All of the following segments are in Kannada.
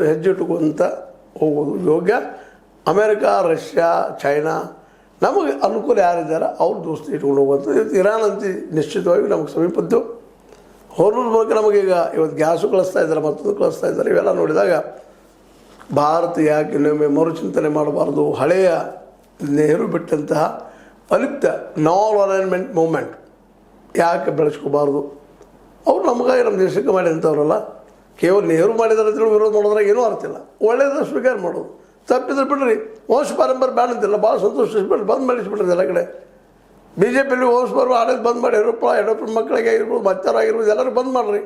ಹೆಜ್ಜೆ ಇಟ್ಟುಕೊಂತ ಹೋಗೋದು ಯೋಗ್ಯ. ಅಮೇರಿಕಾ, ರಷ್ಯಾ, ಚೈನಾ ನಮಗೆ ಅನುಕೂಲ ಯಾರಿದ್ದಾರೆ ಅವ್ರು ದೋಸ್ತಿ ಇಟ್ಕೊಂಡು ಹೋಗುವಂಥದ್ದು. ಇರಾನ್ ಅಂತ ನಿಶ್ಚಿತವಾಗಿ ನಮಗೆ ಸಮೀಪದ್ದು. ಹೋರ್ಮುಜ್ ಮೂಲಕ ನಮಗೀಗ ಇವತ್ತು ಗ್ಯಾಸು ಕಳಿಸ್ತಾ ಇದ್ದಾರೆ, ಮತ್ತೊಂದು ಕಳಿಸ್ತಾ ಇದ್ದಾರೆ. ಇವೆಲ್ಲ ನೋಡಿದಾಗ ಭಾರತ ಯಾಕೆ ಇನ್ನೊಮ್ಮೆ ಮರುಚಿಂತನೆ ಮಾಡಬಾರ್ದು? ಹಳೆಯ ನೆಹರು ಬಿಟ್ಟಂತಹ ಅಲಿಪ್ತ ನಾನ್ ಅಲೈನ್ಮೆಂಟ್ ಮೂವ್ಮೆಂಟ್ ಯಾಕೆ ಬೆಳೆಸ್ಕೋಬಾರ್ದು? ಅವ್ರು ನಮಗಾಗಿ ನಮ್ಮ ದೇಶಕ್ಕೆ ಮಾಡಿದಂಥವ್ರಲ್ಲ. ಕೇವಲ ನೆಹರು ಮಾಡಿದಾರೆ ಅಂತೇಳಿ ವಿರೋಧ ಮಾಡೋದ್ರಾಗ ಏನೂ ಅರ್ಥ ಇಲ್ಲ. ಒಳ್ಳೆಯದ ಸ್ವೀಕಾರ ಮಾಡೋದು, ತಪ್ಪಿದ್ರೆ ಬಿಡ್ರಿ. ವಂಶ ಪಾರಂಪರ್ಯ ಬ್ಯಾನ್ ಅಂತಿಲ್ಲ, ಭಾಳ ಸಂತೋಷಿಸ್ಬಿಟ್ಟು ಬಂದ್ ಮಾಡಿಸ್ಬಿಟ್ರಿ ಎಲ್ಲ ಕಡೆ. ಬಿ ಜೆ ಪಿಯಲ್ಲಿ ವಂಶ ಪಾರಂಪರ್ಯ ಆಡೋದು ಬಂದ್ ಮಾಡಿ, ಯಡಿಯೂರಪ್ಪ ಮಕ್ಕಳಿಗೆ ಆಗಿರ್ಬೋದು, ಮತ್ತಾರಾಗಿರ್ಬೋದು, ಎಲ್ಲರೂ ಬಂದ್ ಮಾಡಿರಿ.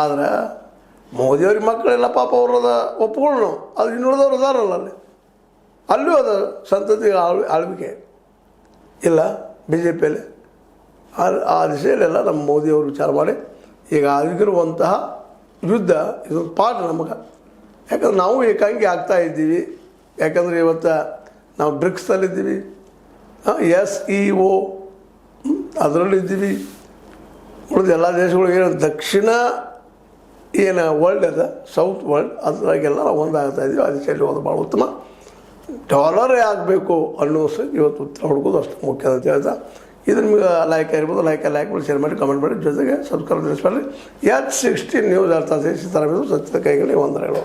ಆದರೆ ಮೋದಿಯವ್ರಿಗೆ ಮಕ್ಕಳೆಲ್ಲ ಪಾಪ ಅವ್ರದ ಒಪ್ಕೊಳ್ಳೋಣ, ಅದು ಇನ್ನುಳಿದವ್ರು ಅದಾರಲ್ಲ ಅಲ್ಲೂ ಅದು ಸಂತತಿ ಆಳ್ವಿಕೆ ಇಲ್ಲ ಬಿ ಜೆ ಪಿಯಲ್ಲಿ. ಆ ದಿಶೆಯಲ್ಲೆಲ್ಲ ನಮ್ಮ ಮೋದಿಯವರು ವಿಚಾರ ಮಾಡಿ ಈಗ ಆಗಿರುವಂತಹ ಯುದ್ಧ ಇದೊಂದು ಪಾಠ ನಮಗೆ. ಯಾಕಂದ್ರೆ ನಾವು ಏಕಾಂಗಿ ಆಗ್ತಾ ಇದ್ದೀವಿ. ಯಾಕಂದರೆ ಇವತ್ತು ನಾವು ಬ್ರಿಕ್ಸಲ್ಲಿದ್ದೀವಿ, SEO ಅದರಲ್ಲಿದ್ದೀವಿ. ಉಳಿದ ಎಲ್ಲ ದೇಶಗಳು ಏನು ದಕ್ಷಿಣ ಏನು ವರ್ಲ್ಡ್ ಅದ, ಸೌತ್ ವರ್ಲ್ಡ್, ಅದರಾಗೆಲ್ಲ ನಾವು ಒಂದಾಗ್ತಾ ಇದ್ದೀವಿ. ಆ ದಿಶೆಯಲ್ಲಿ ಹೋದ ಭಾಳ ಉತ್ತಮ. ಡಾಲರೇ ಆಗಬೇಕು ಅನ್ನೋ ಇವತ್ತು ಉತ್ತರ ಹುಡುಕೋದು ಅಷ್ಟು ಮುಖ್ಯ ಅಂತ ಹೇಳ್ತಾ, ಇದು ನಿಮಗೆ ಲೈಕ್ ಆಗಿರ್ಬೋದು, ಲೈಕ್ ಮಾಡಿ, ಶೇರ್ ಮಾಡಿ, ಕಮೆಂಟ್ ಮಾಡಿ, ಜೊತೆಗೆ ಸಬ್ಸ್ಕ್ರೈಬ್ ತಿಳಿಸ್ಬೇಡ್ರಿ. H16 ನ್ಯೂಸ್ ಅರ್ಥ ಸೀತಾರಾಮ ಸತ್ಯದ ಕೈಗಳಿಗೆ ವಂದನೆಗಳು.